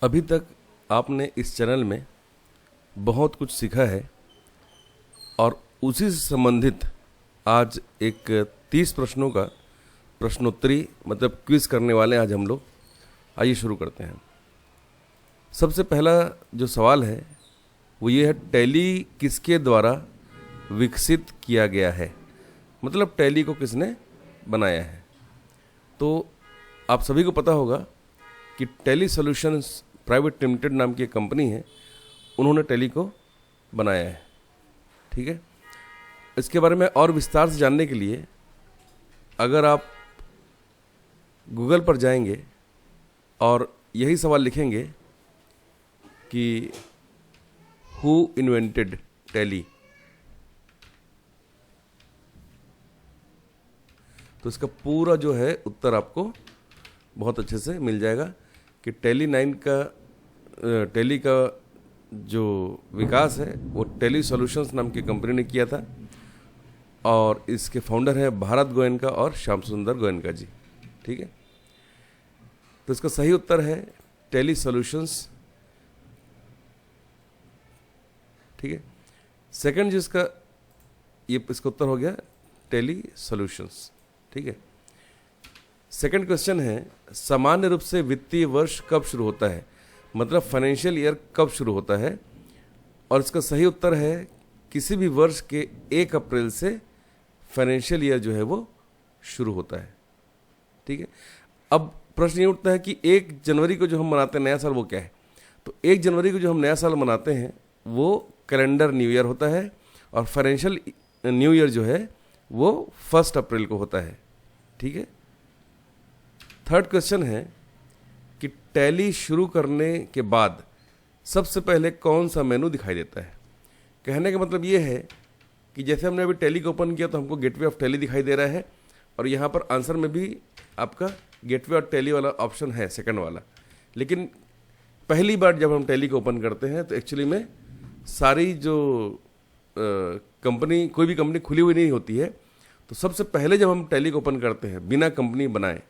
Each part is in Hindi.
अभी तक आपने इस चैनल में बहुत कुछ सीखा है और उसी से संबंधित आज एक 30 प्रश्नों का प्रश्नोत्तरी मतलब क्विज करने वाले हैं आज हम लोग। आइए शुरू करते हैं। सबसे पहला जो सवाल है वो ये है, टैली किसके द्वारा विकसित किया गया है, मतलब टैली को किसने बनाया है। तो आप सभी को पता होगा कि टैली सॉल्यूशंस प्राइवेट लिमिटेड नाम की एक कंपनी है, उन्होंने टैली को बनाया है। ठीक है, इसके बारे में और विस्तार से जानने के लिए अगर आप गूगल पर जाएंगे और यही सवाल लिखेंगे कि हु इन्वेंटेड टैली, तो इसका पूरा जो है उत्तर आपको बहुत अच्छे से मिल जाएगा कि टैली का जो विकास है वो टैली सॉल्यूशंस नाम की कंपनी ने किया था और इसके फाउंडर है भारत गोयनका और श्याम सुंदर गोयनका जी। ठीक है, तो इसका सही उत्तर है टैली सॉल्यूशंस। ठीक है, सेकंड जिसका इसका उत्तर हो गया टैली सॉल्यूशंस। ठीक है, सेकंड क्वेश्चन है, सामान्य रूप से वित्तीय वर्ष कब शुरू होता है, मतलब फाइनेंशियल ईयर कब शुरू होता है, और इसका सही उत्तर है किसी भी वर्ष के 1 अप्रैल से फाइनेंशियल ईयर जो है वो शुरू होता है। ठीक है, अब प्रश्न ये उठता है कि 1 जनवरी को जो हम मनाते हैं नया साल वो क्या है। तो 1 जनवरी को जो हम नया साल मनाते हैं वो कैलेंडर न्यू ईयर होता है और फाइनेंशियल न्यू ईयर जो है वो 1 अप्रैल को होता है। ठीक है, थर्ड क्वेश्चन है कि टैली शुरू करने के बाद सबसे पहले कौन सा मेनू दिखाई देता है। कहने का मतलब ये है कि जैसे हमने अभी टैली को ओपन किया तो हमको गेटवे ऑफ टैली दिखाई दे रहा है और यहाँ पर आंसर में भी आपका गेटवे ऑफ टैली वाला ऑप्शन है, सेकंड वाला। लेकिन पहली बार जब हम टैली को ओपन करते हैं तो एक्चुअली में सारी जो कंपनी, कोई भी कंपनी खुली हुई नहीं होती है। तो सबसे पहले जब हम टैली को ओपन करते हैं बिना कंपनी बनाए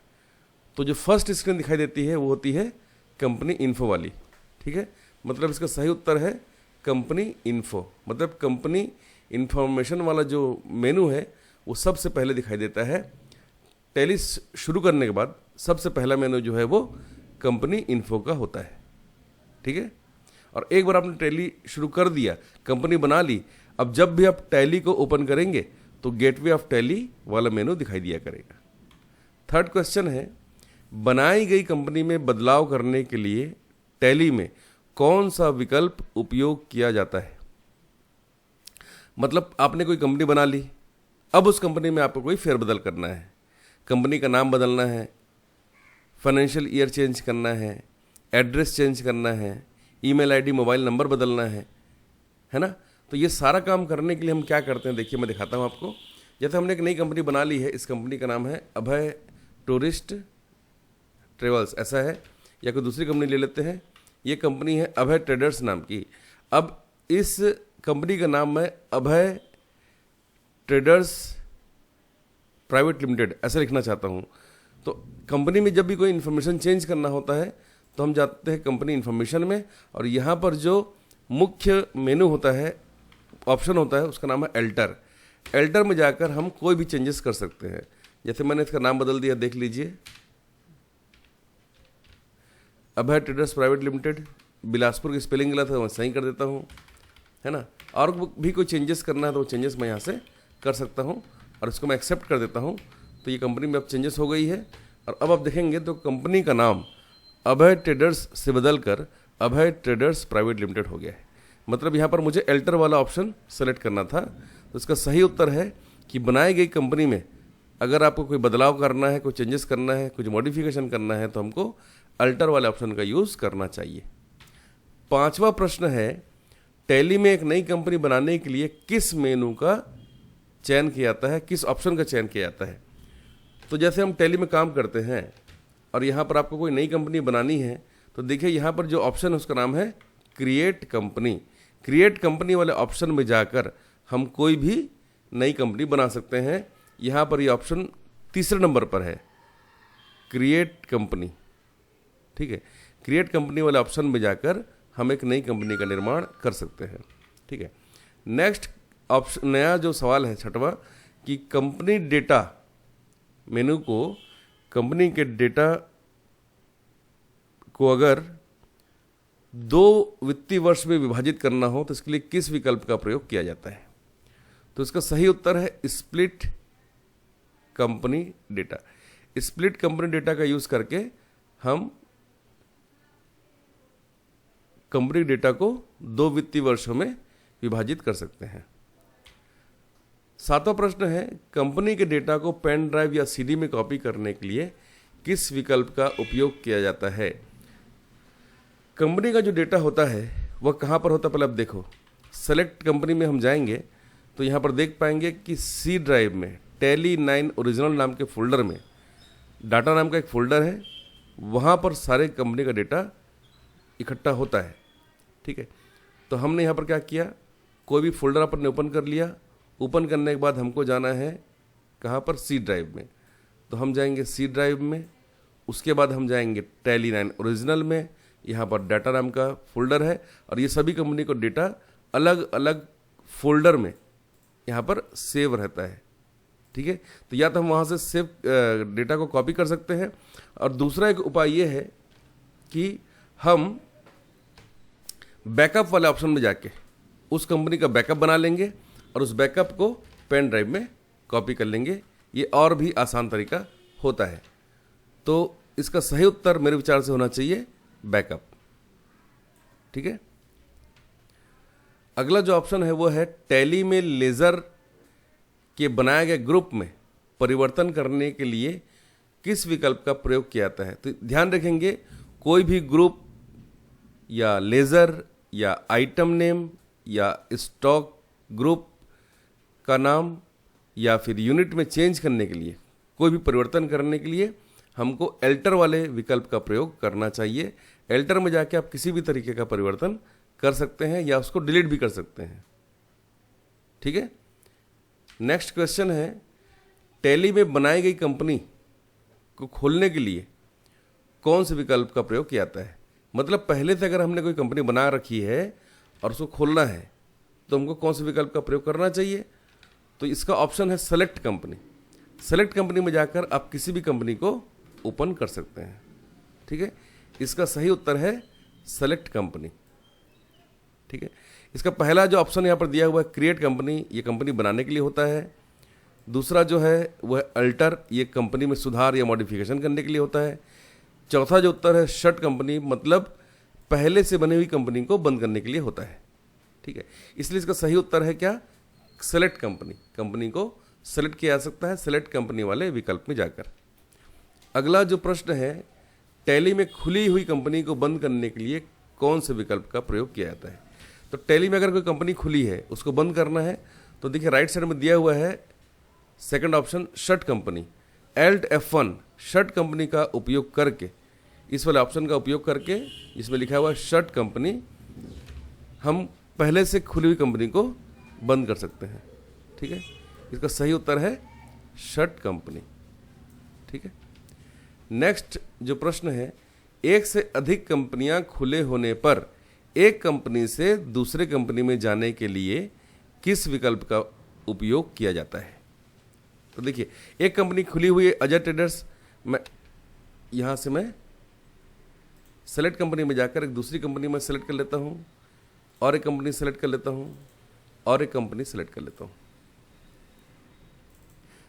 तो जो फर्स्ट स्क्रीन दिखाई देती है वो होती है कंपनी इन्फो वाली। ठीक है, मतलब इसका सही उत्तर है कंपनी इन्फो, मतलब कंपनी इन्फॉर्मेशन वाला जो मेनू है वो सबसे पहले दिखाई देता है। टैली शुरू करने के बाद सबसे पहला मेनू जो है वो कंपनी इन्फो का होता है। ठीक है, और एक बार आपने टैली शुरू कर दिया, कंपनी बना ली, अब जब भी आप टैली को ओपन करेंगे तो गेटवे ऑफ टैली वाला मेनू दिखाई दिया करेगा। थर्ड क्वेश्चन है, बनाई गई कंपनी में बदलाव करने के लिए टैली में कौन सा विकल्प उपयोग किया जाता है। मतलब आपने कोई कंपनी बना ली, अब उस कंपनी में आपको कोई फेरबदल करना है, कंपनी का नाम बदलना है, फाइनेंशियल ईयर चेंज करना है, एड्रेस चेंज करना है, ईमेल आईडी मोबाइल नंबर बदलना है ना। तो ये सारा काम करने के लिए हम क्या करते हैं, देखिए मैं दिखाता हूँ आपको। जैसे हमने एक नई कंपनी बना ली है, इस कंपनी का नाम है अभय टूरिस्ट ट्रेवल्स, ऐसा है, या कोई दूसरी कंपनी ले लेते हैं। ये कंपनी है अभय ट्रेडर्स नाम की। अब इस कंपनी का नाम मैं अभय ट्रेडर्स प्राइवेट लिमिटेड ऐसा लिखना चाहता हूँ। तो कंपनी में जब भी कोई इन्फॉर्मेशन चेंज करना होता है तो हम जाते हैं कंपनी इन्फॉर्मेशन में, और यहाँ पर जो मुख्य मेनू होता है, ऑप्शन होता है, उसका नाम है एल्टर। एल्टर में जाकर हम कोई भी चेंजेस कर सकते हैं। जैसे मैंने इसका नाम बदल दिया, देख लीजिए, अभय ट्रेडर्स प्राइवेट लिमिटेड। बिलासपुर की स्पेलिंग गलत है, मैं सही कर देता हूँ, है ना। और भी कोई चेंजेस करना है तो चेंजेस मैं यहाँ से कर सकता हूँ और इसको मैं एक्सेप्ट कर देता हूँ। तो ये कंपनी में अब चेंजेस हो गई है और अब आप देखेंगे तो कंपनी का नाम अभय ट्रेडर्स से बदल कर अभय ट्रेडर्स प्राइवेट लिमिटेड हो गया है। मतलब यहाँ पर मुझे एल्टर वाला ऑप्शन सेलेक्ट करना था। तो इसका सही उत्तर है कि बनाई गई कंपनी में अगर आपको कोई बदलाव करना है, कोई चेंजेस करना है, कुछ मॉडिफिकेशन करना है तो हमको अल्टर वाले ऑप्शन का यूज़ करना चाहिए। 5वां प्रश्न है, टैली में एक नई कंपनी बनाने के लिए किस मेनू का चयन किया जाता है, किस ऑप्शन का चयन किया जाता है। तो जैसे हम टैली में काम करते हैं और यहाँ पर आपको कोई नई कंपनी बनानी है तो देखिए यहाँ पर जो ऑप्शन है उसका नाम है क्रिएट कंपनी। क्रिएट कंपनी वाले ऑप्शन में जाकर हम कोई भी नई कंपनी बना सकते हैं। यहाँ पर ये ऑप्शन 3 नंबर पर है, क्रिएट कंपनी। ठीक है, क्रिएट कंपनी वाले ऑप्शन में जाकर हम एक नई कंपनी का निर्माण कर सकते हैं। ठीक है, नेक्स्ट ऑप्शन, नया जो सवाल है छठवां, कि कंपनी डेटा मेनू को, कंपनी के डेटा को अगर 2 वित्तीय वर्ष में विभाजित करना हो तो इसके लिए किस विकल्प का प्रयोग किया जाता है? तो इसका सही उत्तर है split company data. Split company data का यूज करके हम कंपनी डेटा को 2 वित्तीय वर्षों में विभाजित कर सकते हैं। 7वां प्रश्न है, कंपनी के डेटा को पेन ड्राइव या सीडी में कॉपी करने के लिए किस विकल्प का उपयोग किया जाता है? कंपनी का जो डेटा होता है वह कहाँ पर होता है? पहले आप देखो, सेलेक्ट कंपनी में हम जाएंगे तो यहाँ पर देख पाएंगे कि सी ड्राइव में टैली 9 ओरिजिनल नाम के फोल्डर में डाटा नाम का एक फोल्डर है, वहाँ पर सारे कंपनी का डेटा इकट्ठा होता है। ठीक है, तो हमने यहाँ पर क्या किया, कोई भी फोल्डर अपन ओपन कर लिया। ओपन करने के बाद हमको जाना है कहाँ पर? सी ड्राइव में। तो हम जाएंगे सी ड्राइव में, उसके बाद हम जाएंगे टैली 9 ओरिजिनल में, यहाँ पर डाटा नाम का फोल्डर है और ये सभी कंपनी को डेटा अलग अलग फोल्डर में यहाँ पर सेव रहता है। ठीक है, तो या तो हम वहाँ से सेव डेटा को कॉपी कर सकते हैं, और दूसरा एक उपाय ये है कि हम बैकअप वाले ऑप्शन में जाके उस कंपनी का बैकअप बना लेंगे और उस बैकअप को पेन ड्राइव में कॉपी कर लेंगे। ये और भी आसान तरीका होता है। तो इसका सही उत्तर मेरे विचार से होना चाहिए बैकअप। ठीक है, अगला जो ऑप्शन है वो है टैली में लेजर के बनाए गए ग्रुप में परिवर्तन करने के लिए किस विकल्प का प्रयोग किया जाता है? तो ध्यान रखेंगे, कोई भी ग्रुप या लेजर या आइटम नेम या स्टॉक ग्रुप का नाम या फिर यूनिट में चेंज करने के लिए, कोई भी परिवर्तन करने के लिए हमको एल्टर वाले विकल्प का प्रयोग करना चाहिए। एल्टर में जाके आप किसी भी तरीके का परिवर्तन कर सकते हैं या उसको डिलीट भी कर सकते हैं। ठीक है, नेक्स्ट क्वेश्चन है, टैली में बनाई गई कंपनी को खोलने के लिए कौन से विकल्प का प्रयोग किया जाता है? मतलब पहले से अगर हमने कोई कंपनी बना रखी है और उसको खोलना है तो हमको कौन से विकल्प का प्रयोग करना चाहिए? तो इसका ऑप्शन है सेलेक्ट कंपनी। सेलेक्ट कंपनी में जाकर आप किसी भी कंपनी को ओपन कर सकते हैं। ठीक है, इसका सही उत्तर है सेलेक्ट कंपनी। ठीक है, इसका पहला जो ऑप्शन यहाँ पर दिया हुआ है क्रिएट कंपनी, ये कंपनी बनाने के लिए होता है। दूसरा जो है वह अल्टर, ये कंपनी में सुधार या मॉडिफिकेशन करने के लिए होता है। चौथा जो उत्तर है शट कंपनी, मतलब पहले से बनी हुई कंपनी को बंद करने के लिए होता है। ठीक है, इसलिए इसका सही उत्तर है क्या? Select company. कंपनी को सेलेक्ट किया जा सकता है सेलेक्ट कंपनी वाले विकल्प में जाकर। अगला जो प्रश्न है, टैली में खुली हुई कंपनी को बंद करने के लिए कौन से विकल्प का प्रयोग किया जाता है? तो टैली में अगर कोई कंपनी खुली है उसको बंद करना है तो देखिए राइट साइड में दिया हुआ है second option shut company. Alt F1 shut company का उपयोग करके, इस वाले ऑप्शन का उपयोग करके, इसमें लिखा हुआ है शट कंपनी, हम पहले से खुली हुई कंपनी को बंद कर सकते हैं। ठीक है, इसका सही उत्तर है शट कंपनी। ठीक है, नेक्स्ट जो प्रश्न है, एक से अधिक कंपनियां खुले होने पर एक कंपनी से दूसरे कंपनी में जाने के लिए किस विकल्प का उपयोग किया जाता है? तो देखिए एक कंपनी खुली हुई है अजय ट्रेडर्स, मैं यहाँ से मैं सेलेक्ट कंपनी में जाकर एक दूसरी कंपनी में सेलेक्ट कर लेता हूँ और एक कंपनी सेलेक्ट कर लेता हूँ और एक कंपनी सेलेक्ट कर लेता हूँ।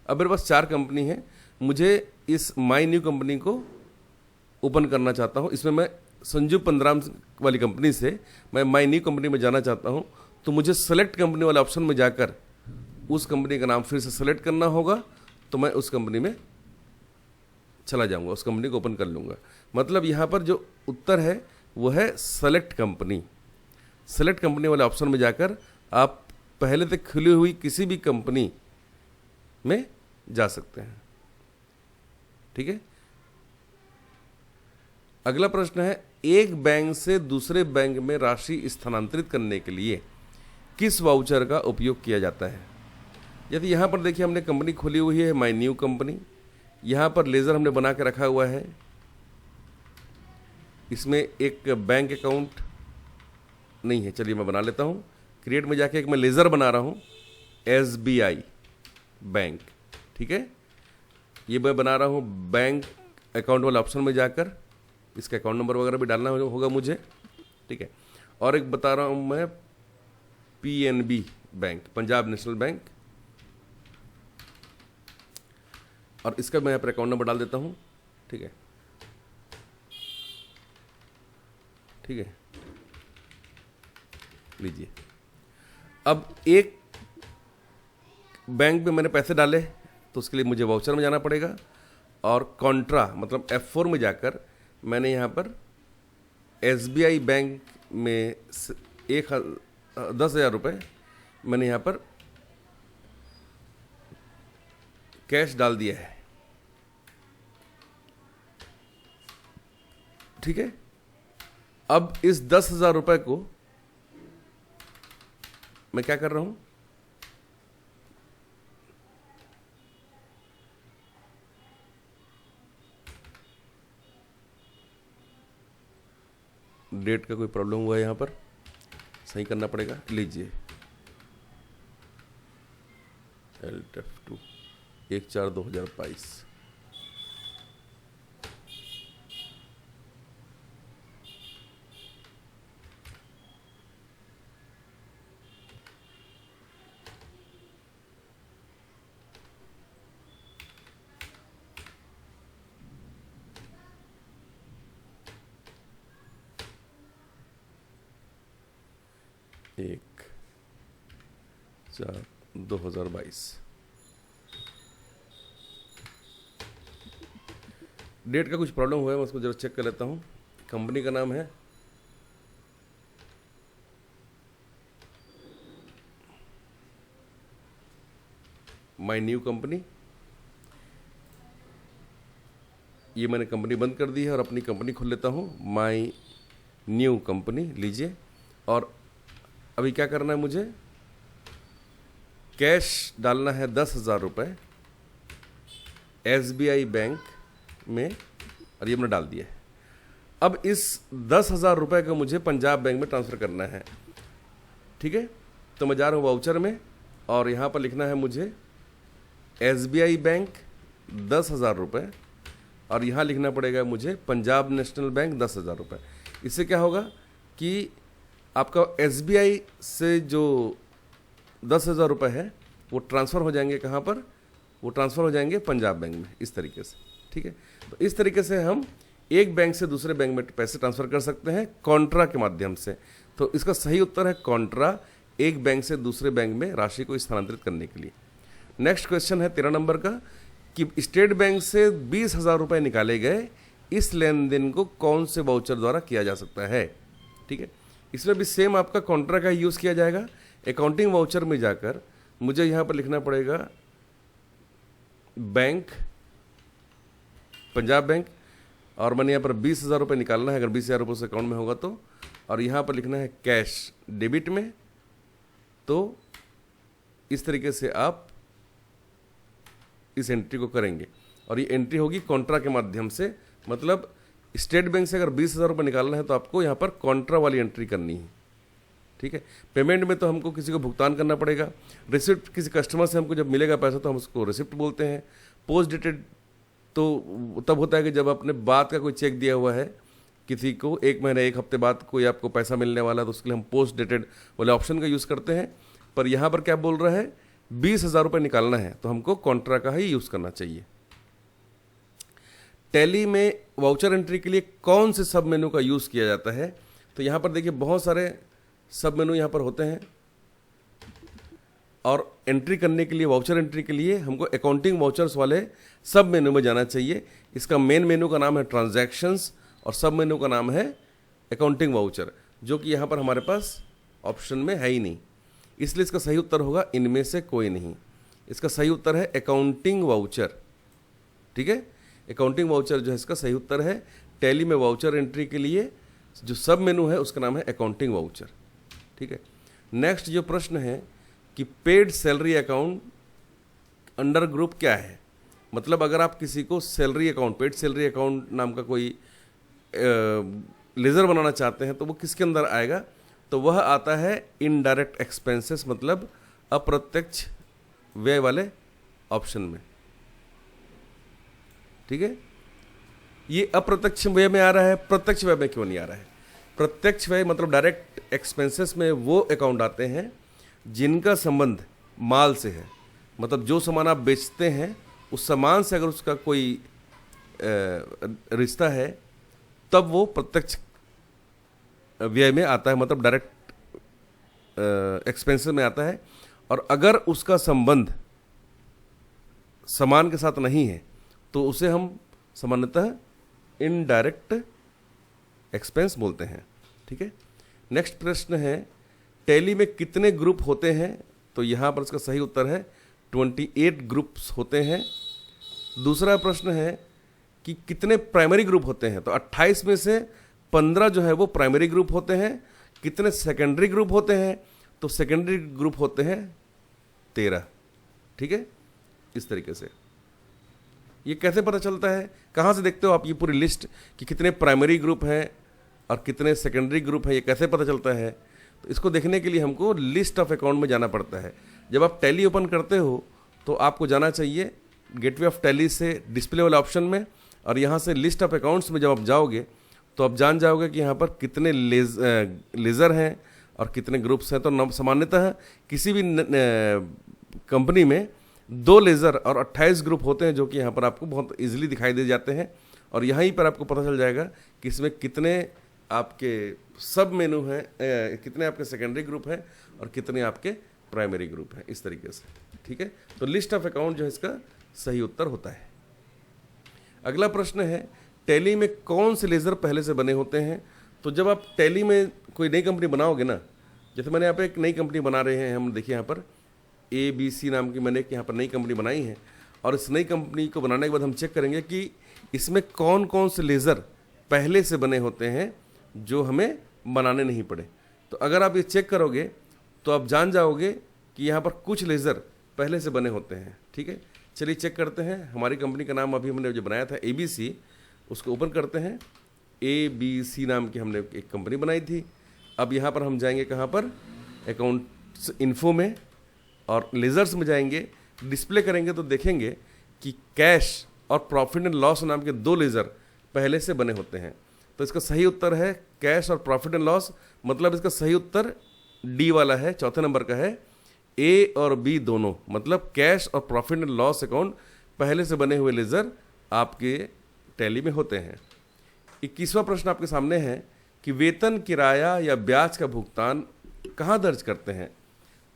अब मेरे पास 4 कंपनी है, मुझे इस माई न्यू कंपनी को ओपन करना चाहता हूँ। इसमें मैं संजू पंद्राम वाली कंपनी से मैं माई न्यू कंपनी में जाना चाहता हूँ, तो मुझे सेलेक्ट कंपनी वाले ऑप्शन में जाकर उस कंपनी का नाम फिर से सेलेक्ट करना होगा, तो मैं उस कंपनी में चला जाऊंगा, उस कंपनी को ओपन कर लूँगा। मतलब यहाँ पर जो उत्तर है वो है सेलेक्ट कंपनी। सेलेक्ट कंपनी वाले ऑप्शन में जाकर आप पहले से खुली हुई किसी भी कंपनी में जा सकते हैं। ठीक है, अगला प्रश्न है, एक बैंक से दूसरे बैंक में राशि स्थानांतरित करने के लिए किस वाउचर का उपयोग किया जाता है? यदि यहाँ पर देखिए हमने कंपनी खोली हुई है माई न्यू कंपनी, यहाँ पर लेज़र हमने बना के रखा हुआ है, इसमें एक बैंक अकाउंट नहीं है, चलिए मैं बना लेता हूँ। क्रिएट में जाके एक मैं लेज़र बना रहा हूँ, SBI बैंक, ठीक है। ये मैं बना रहा हूँ बैंक अकाउंट वाला ऑप्शन में जाकर, इसका अकाउंट नंबर वगैरह भी डालना होगा मुझे, ठीक है। और एक बता रहा हूँ मैं PNB bank, Punjab national bank, और इसका मैं यहाँ पर अकाउंट नंबर डाल देता हूँ, ठीक है, ठीक है। लीजिए, अब एक बैंक में मैंने पैसे डाले तो उसके लिए मुझे वाउचर में जाना पड़ेगा, और कॉन्ट्रा मतलब F4 में जाकर मैंने यहाँ पर SBI बैंक में 10,000 रुपये मैंने यहाँ पर कैश डाल दिया है, ठीक है। अब इस 10,000 रुपये को मैं क्या कर रहा हूं, डेट का कोई प्रॉब्लम हुआ है यहाँ पर, सही करना पड़ेगा। लीजिए, LTF2 1/4/2022, एक 4/2022। डेट का कुछ प्रॉब्लम हुआ है, मैं उसको जरा चेक कर लेता हूँ। कंपनी का नाम है माई न्यू कंपनी। ये मैंने कंपनी बंद कर दी है और अपनी कंपनी खोल लेता हूँ, माई न्यू कंपनी। लीजिए, और अभी क्या करना है, मुझे कैश डालना है 10,000 रुपये SBI बैंक में, और ये मैंने डाल दिया है। अब इस 10,000 रुपये को मुझे पंजाब बैंक में ट्रांसफ़र करना है, ठीक है। तो मैं जा रहा हूँ वाउचर में, और यहाँ पर लिखना है मुझे SBI बैंक 10,000 रुपये, और यहाँ लिखना पड़ेगा मुझे पंजाब नेशनल बैंक 10,000 रुपये। इससे क्या होगा कि आपका SBI से जो 10,000 रुपये है वो ट्रांसफ़र हो जाएंगे कहाँ पर, वो ट्रांसफ़र हो जाएंगे पंजाब बैंक में, इस तरीके से, ठीक है। तो इस तरीके से हम एक बैंक से दूसरे बैंक में पैसे ट्रांसफ़र कर सकते हैं कॉन्ट्रा के माध्यम से। तो इसका सही उत्तर है कॉन्ट्रा, एक बैंक से दूसरे बैंक में राशि को स्थानांतरित करने के लिए। नेक्स्ट क्वेश्चन है 13 नंबर का, कि स्टेट बैंक से 20,000 रुपये निकाले गए, इस लेन देन को कौन से वाउचर द्वारा किया जा सकता है, ठीक है। इसमें भी सेम आपका कॉन्ट्रा का यूज़ किया जाएगा। अकाउंटिंग वाउचर में जाकर मुझे यहाँ पर लिखना पड़ेगा बैंक, पंजाब बैंक, और मैंने यहाँ पर 20,000 रुपये निकालना है, अगर 20,000 रुपये से अकाउंट में होगा तो, और यहाँ पर लिखना है कैश डेबिट में। तो इस तरीके से आप इस एंट्री को करेंगे, और ये एंट्री होगी कॉन्ट्रा के माध्यम से। मतलब स्टेट बैंक से अगर 20,000 रुपये निकालना है तो आपको यहाँ पर कॉन्ट्रा वाली एंट्री करनी है, ठीक है। पेमेंट में तो हमको किसी को भुगतान करना पड़ेगा। रिसिप्ट किसी कस्टमर से हमको जब मिलेगा पैसा तो हम उसको रिसिप्ट बोलते हैं। पोस्ट डेटेड तो तब होता है कि जब आपने बाद का कोई चेक दिया हुआ है किसी को, 1 महीने 1 हफ्ते बाद कोई आपको पैसा मिलने वाला है, तो उसके लिए हम पोस्ट डेटेड वाले ऑप्शन का यूज़ करते हैं। पर यहाँ पर क्या बोल रहा है, 20,000 रुपये निकालना है तो हमको कॉन्ट्रा का ही यूज़ करना चाहिए। टैली में वाउचर एंट्री के लिए कौन से सब मेनू का यूज़ किया जाता है, तो यहाँ पर देखिए बहुत सारे सब मेनू यहाँ पर होते हैं, और एंट्री करने के लिए, वाउचर एंट्री के लिए हमको अकाउंटिंग वाउचर्स वाले सब मेनू में जाना चाहिए। इसका मेन मेनू का नाम है ट्रांजैक्शंस, और सब मेनू का नाम है अकाउंटिंग वाउचर, जो कि यहाँ पर हमारे पास ऑप्शन में है ही नहीं, इसलिए इसका सही उत्तर होगा इनमें से कोई नहीं। इसका सही उत्तर है अकाउंटिंग वाउचर, ठीक है। अकाउंटिंग वाउचर जो है इसका सही उत्तर है। टैली में वाउचर एंट्री के लिए जो सब मेनू है उसका नाम है अकाउंटिंग वाउचर, ठीक है। नेक्स्ट जो प्रश्न है कि paid salary account under group क्या है, मतलब अगर आप किसी को salary account, paid salary account नाम का कोई लेज़र बनाना चाहते हैं तो वो किसके अंदर आएगा, तो वह आता है इनडायरेक्ट एक्सपेंसेस, मतलब अप्रत्यक्ष व्यय वाले ऑप्शन में। ठीक है, ये अप्रत्यक्ष व्यय में आ रहा है, प्रत्यक्ष व्यय में क्यों नहीं आ रहा है? प्रत्यक्ष व्यय मतलब डायरेक्ट एक्सपेंसेस में वो अकाउंट आते हैं जिनका संबंध माल से है, मतलब जो सामान आप बेचते हैं उस सामान से अगर उसका कोई रिश्ता है तब वो प्रत्यक्ष व्यय में आता है, मतलब डायरेक्ट एक्सपेंसेस में आता है। और अगर उसका संबंध सामान के साथ नहीं है तो उसे हम सामान्यतः इनडायरेक्ट एक्सपेंस बोलते हैं। ठीक है, नेक्स्ट प्रश्न है टैली में कितने ग्रुप होते हैं, तो यहाँ पर इसका सही उत्तर है 28 ग्रुप्स होते हैं। दूसरा प्रश्न है कि कितने प्राइमरी ग्रुप होते हैं, तो 28 में से 15 जो है वो प्राइमरी ग्रुप होते हैं। कितने सेकेंडरी ग्रुप होते हैं, तो सेकेंडरी ग्रुप होते हैं 13। ठीक है, इस तरीके से ये कैसे पता चलता है, कहाँ से देखते हो आप ये पूरी लिस्ट कि कितने प्राइमरी ग्रुप हैं और कितने सेकेंडरी ग्रुप हैं, ये कैसे पता चलता है? तो इसको देखने के लिए हमको लिस्ट ऑफ अकाउंट में जाना पड़ता है। जब आप टैली ओपन करते हो तो आपको जाना चाहिए गेटवे ऑफ टैली से डिस्प्ले वाले ऑप्शन में, और यहाँ से लिस्ट ऑफ अकाउंट्स में जब आप जाओगे तो आप जान जाओगे कि यहाँ पर कितने लेज़र हैं और कितने ग्रुप्स हैं। तो सामान्यतः किसी भी कंपनी में 2 लेज़र और 28 ग्रुप होते हैं, जो कि यहाँ पर आपको बहुत इजीली दिखाई दे जाते हैं। और यहीं पर आपको पता चल जाएगा कि इसमें कितने आपके सब मेनू हैं, कितने आपके सेकेंडरी ग्रुप हैं और कितने आपके प्राइमरी ग्रुप हैं, इस तरीके से। ठीक है, तो लिस्ट ऑफ अकाउंट जो है इसका सही उत्तर होता है। अगला प्रश्न है टैली में कौन से लेज़र पहले से बने होते हैं। तो जब आप टैली में कोई नई कंपनी बनाओगे ना, जैसे मैंने यहाँ पे एक नई कंपनी बना रहे हैं हम, देखिए यहाँ पर ABC नाम की मैंने एक यहाँ पर नई कंपनी बनाई है, और इस नई कंपनी को बनाने के बाद हम चेक करेंगे कि इसमें कौन कौन से लेज़र पहले से बने होते हैं जो हमें बनाने नहीं पड़े। तो अगर आप ये चेक करोगे तो आप जान जाओगे कि यहाँ पर कुछ लेज़र पहले से बने होते हैं। ठीक है, चलिए चेक करते हैं। हमारी कंपनी का नाम अभी हमने जो बनाया था ABC, उसको ओपन करते हैं। ABC नाम की हमने एक कंपनी बनाई थी। अब यहाँ पर हम जाएंगे कहाँ पर, अकाउंट्स इन्फो में, और लेज़र्स में जाएंगे, डिस्प्ले करेंगे तो देखेंगे कि कैश और प्रॉफिट एंड लॉस नाम के 2 लेज़र पहले से बने होते हैं। तो इसका सही उत्तर है कैश और प्रॉफिट एंड लॉस, मतलब इसका सही उत्तर D वाला है, चौथे नंबर का है। A और B दोनों, मतलब कैश और प्रॉफिट एंड लॉस अकाउंट पहले से बने हुए लेज़र आपके टैली में होते हैं। 21वां प्रश्न आपके सामने है कि वेतन, किराया या ब्याज का भुगतान कहाँ दर्ज करते हैं।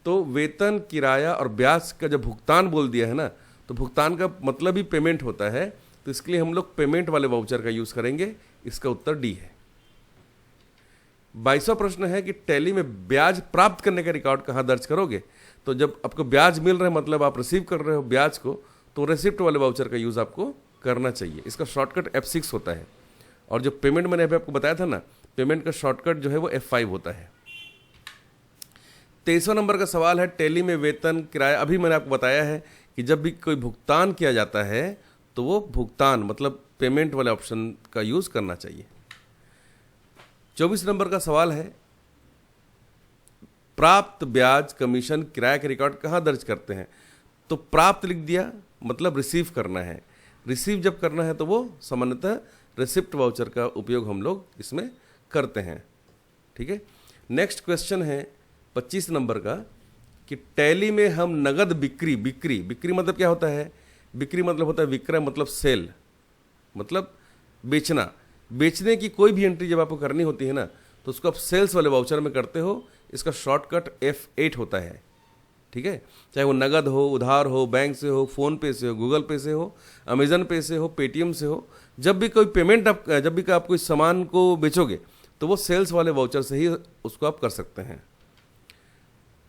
तो वेतन, किराया और ब्याज का जब भुगतान बोल दिया है ना, तो भुगतान का मतलब ही पेमेंट होता है, तो इसके लिए हम लोग पेमेंट वाले वाउचर का यूज़ करेंगे। इसका उत्तर D है। 22वां प्रश्न है कि टैली में ब्याज प्राप्त करने का रिकॉर्ड कहाँ दर्ज करोगे। तो जब आपको ब्याज मिल रहा है, मतलब आप रिसीव कर रहे हो ब्याज को, तो रेसिप्ट वाले वाउचर का यूज़ आपको करना चाहिए। इसका शॉर्टकट F6 होता है, और जो पेमेंट मैंने अभी आपको बताया था ना, पेमेंट का शॉर्टकट जो है वो F5 होता है। 23वां नंबर का सवाल है टैली में वेतन, किराया, अभी मैंने आपको बताया है कि जब भी कोई भुगतान किया जाता है तो वो भुगतान मतलब पेमेंट वाले ऑप्शन का यूज़ करना चाहिए। 24 नंबर का सवाल है प्राप्त ब्याज, कमीशन, किराया के रिकॉर्ड कहाँ दर्ज करते हैं। तो प्राप्त लिख दिया, मतलब रिसीव करना है। रिसीव जब करना है तो वो सामान्यतः रेसिप्ट वाउचर का उपयोग हम लोग इसमें करते हैं। ठीक है, नेक्स्ट क्वेश्चन है 25 नंबर का कि टैली में हम नगद बिक्री, बिक्री मतलब क्या होता है, बिक्री मतलब होता है विक्रय, मतलब सेल, मतलब बेचना। बेचने की कोई भी एंट्री जब आपको करनी होती है ना, तो उसको आप सेल्स वाले वाउचर में करते हो। इसका शॉर्टकट F8 होता है। ठीक है, चाहे वो नगद हो, उधार हो, बैंक से हो, फ़ोन पे से हो, गूगल पे से हो, अमेजन पे से हो, पेटीएम से हो, जब भी कोई पेमेंट जब भी आप कोई सामान को बेचोगे तो वो सेल्स वाले वाउचर से ही उसको आप कर सकते हैं।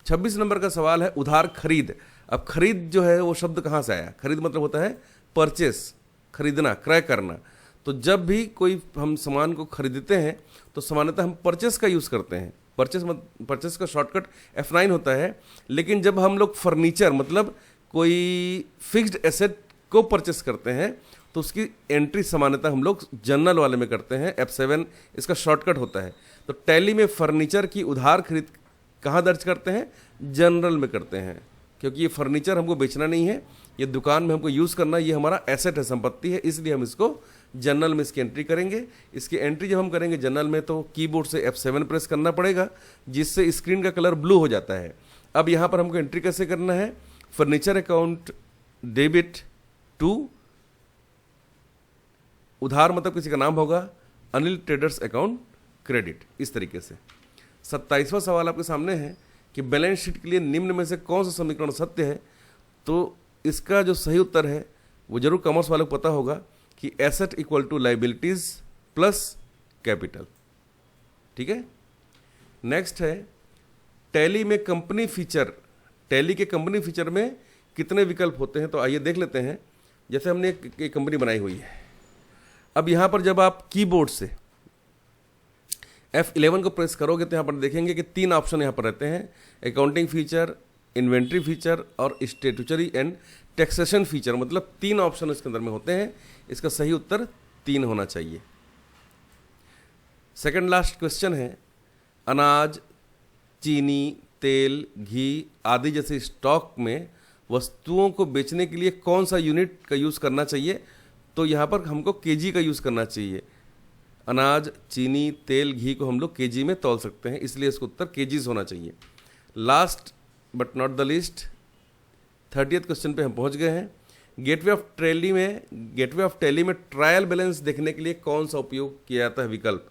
26 नंबर का सवाल है उधार खरीद। अब खरीद जो है वो शब्द कहाँ से आया। खरीद मतलब होता है परचेस, खरीदना, क्रय करना। तो जब भी कोई हम सामान को खरीदते हैं तो सामान्यतः हम परचेस का यूज़ करते हैं। परचेस का शॉर्टकट F9 होता है। लेकिन जब हम लोग फर्नीचर मतलब कोई फिक्स्ड एसेट को परचेस करते हैं तो उसकी एंट्री सामान्यतः हम लोग जनरल वाले में करते हैं, F7 इसका शॉर्टकट होता है। तो टैली में फर्नीचर की उधार खरीद कहाँ दर्ज करते हैं? जनरल में करते हैं, क्योंकि ये फर्नीचर हमको बेचना नहीं है, ये दुकान में हमको यूज़ करना, ये हमारा एसेट है, संपत्ति है, इसलिए हम इसको जनरल में इसकी एंट्री करेंगे। इसकी एंट्री जब हम करेंगे जनरल में तो कीबोर्ड से F7 प्रेस करना पड़ेगा, जिससे स्क्रीन का कलर ब्लू हो जाता है। अब यहाँ पर हमको एंट्री कैसे करना है? फर्नीचर अकाउंट डेबिट टू, उधार मतलब किसी का नाम होगा, अनिल ट्रेडर्स अकाउंट क्रेडिट, इस तरीके से। 27वां सवाल आपके सामने है कि बैलेंस शीट के लिए निम्न में से कौन सा समीकरण सत्य है? तो इसका जो सही उत्तर है वो जरूर कॉमर्स वालों को पता होगा कि asset equal to liabilities plus capital. ठीक है, नेक्स्ट है टैली में कंपनी फीचर, टैली के कंपनी फीचर में कितने विकल्प होते हैं? तो आइए देख लेते हैं। जैसे हमने एक कंपनी बनाई हुई है, अब यहाँ पर जब आप कीबोर्ड से F11 को प्रेस करोगे तो यहाँ पर देखेंगे कि 3 ऑप्शन यहाँ पर रहते हैं, अकाउंटिंग फीचर, इन्वेंट्री फीचर और स्टेटूटरी एंड टैक्सेशन फीचर, मतलब 3 ऑप्शन इसके अंदर में होते हैं। इसका सही उत्तर 3 होना चाहिए। सेकंड लास्ट क्वेश्चन है, अनाज, चीनी, तेल, घी आदि जैसे स्टॉक में वस्तुओं को बेचने के लिए कौन सा यूनिट का यूज़ करना चाहिए? तो यहाँ पर हमको केजी का यूज़ करना चाहिए। अनाज, चीनी, तेल, घी को हम लोग केजी में तौल सकते हैं, इसलिए इसका उत्तर केजीज होना चाहिए। Last but not the least 30th question पे हम पहुँच गए हैं। गेटवे ऑफ टैली में ट्रायल बैलेंस देखने के लिए कौन सा उपयोग किया जाता है विकल्प?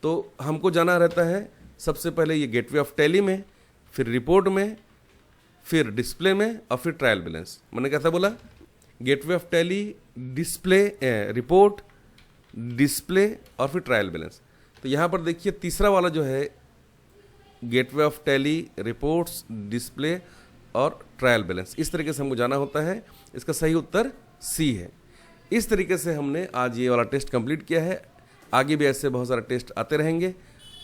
तो हमको जाना रहता है सबसे पहले ये गेटवे ऑफ टैली में, फिर रिपोर्ट में, फिर डिस्प्ले में और फिर ट्रायल बैलेंस। मैंने कैसा बोला? Gateway of tally, display, report, display और फिर ट्रायल बैलेंस। तो यहाँ पर देखिए तीसरा वाला जो है gateway of tally, reports, display और ट्रायल बैलेंस, इस तरीके से हमको जाना होता है। इसका सही उत्तर सी है। इस तरीके से हमने आज ये वाला टेस्ट कंप्लीट किया है। आगे भी ऐसे बहुत सारे टेस्ट आते रहेंगे।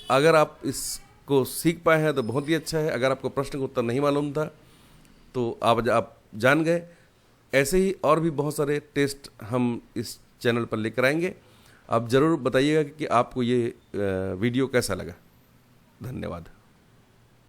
अगर आप इसको सीख पाए हैं तो बहुत ही अच्छा है। अगर आपको प्रश्न का उत्तर नहीं मालूम था तो आप जान गए। ऐसे ही और भी बहुत सारे टेस्ट हम इस चैनल पर लेकर आएंगे। आप ज़रूर बताइएगा कि आपको ये वीडियो कैसा लगा। धन्यवाद।